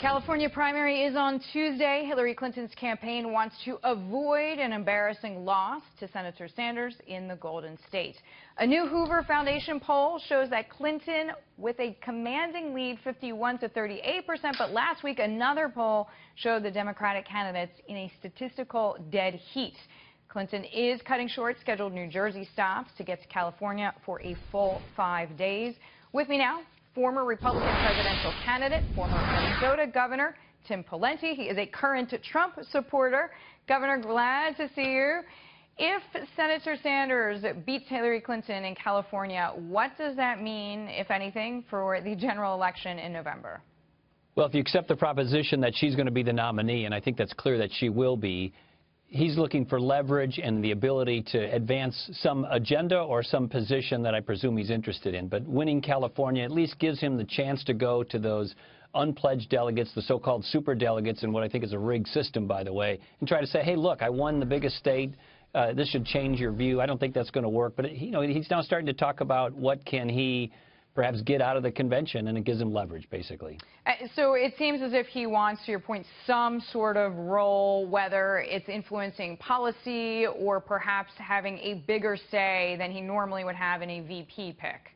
California primary is on Tuesday. Hillary Clinton's campaign wants to avoid an embarrassing loss to Senator Sanders in the Golden State. A new Hoover Foundation poll shows that Clinton with a commanding lead, 51 to 38%, but last week another poll showed the Democratic candidates in a statistical dead heat. Clinton is cutting short scheduled New Jersey stops to get to California for a full 5 days. With me now, former Republican presidential candidate, former Minnesota Governor Tim Pawlenty. He is a current Trump supporter. Governor, glad to see you. If Senator Sanders beats Hillary Clinton in California, what does that mean, if anything, for the general election in November? Well, if you accept the proposition that she's going to be the nominee, and I think that's clear that she will be, he's looking for leverage and the ability to advance some agenda or some position that I presume he's interested in. But winning California at least gives him the chance to go to those unpledged delegates, the so-called super delegates, in what I think is a rigged system, by the way, and try to say, hey, look, I won the biggest state. This should change your view. I don't think that's going to work. But, he's now starting to talk about what can he perhaps get out of the convention, and it gives him leverage, basically. So it seems as if he wants, to your point, some sort of role, whether it's influencing policy or perhaps having a bigger say than he normally would have in a VP pick.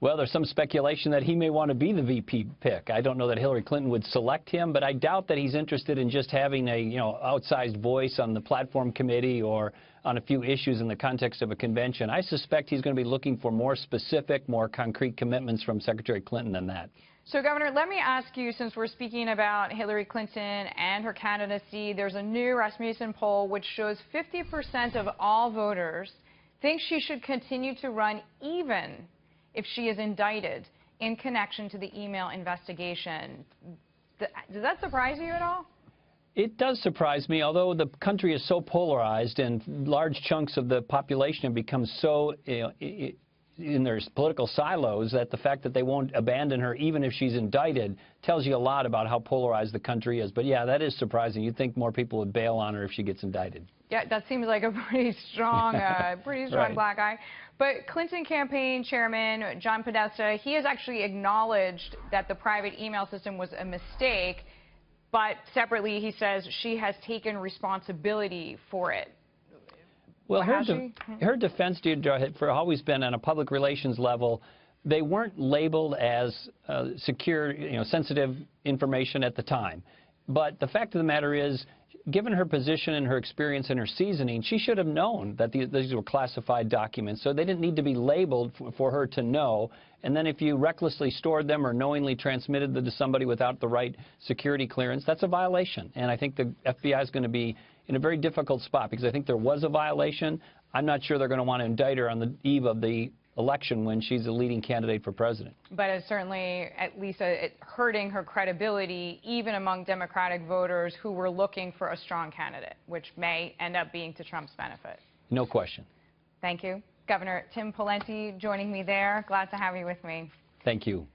Well, there's some speculation that he may want to be the VP pick. I don't know that Hillary Clinton would select him, but I doubt that he's interested in just having a, outsized voice on the platform committee or on a few issues in the context of a convention. I suspect he's going to be looking for more specific, more concrete commitments from Secretary Clinton than that. So, Governor, let me ask you, since we're speaking about Hillary Clinton and her candidacy, there's a new Rasmussen poll which shows 50% of all voters think she should continue to run even if she is indicted in connection to the email investigation. Does that surprise you at all? It does surprise me, although the country is so polarized and large chunks of the population have become so in their political silos that the fact that they won't abandon her even if she's indicted tells you a lot about how polarized the country is. But yeah, that is surprising. You'd think more people would bail on her if she gets indicted. Yeah, that seems like a pretty strong Right. black eye. But Clinton campaign chairman John Podesta, he has actually acknowledged that the private email system was a mistake, but separately he says she has taken responsibility for it. Well, her defense, Deirdre, for always been on a public relations level. They weren't labeled as secure, sensitive information at the time. But the fact of the matter is, given her position and her experience and her seasoning, she should have known that these were classified documents, so they didn't need to be labeled for her to know. And then if you recklessly stored them or knowingly transmitted them to somebody without the right security clearance, that's a violation. And I think the FBI is going to be in a very difficult spot because I think there was a violation. I'm not sure they're going to want to indict her on the eve of the election when she's a leading candidate for president. But it's certainly at least hurting her credibility even among Democratic voters who were looking for a strong candidate, which may end up being to Trump's benefit. No question. Thank you. Governor Tim Pawlenty joining me there. Glad to have you with me. Thank you.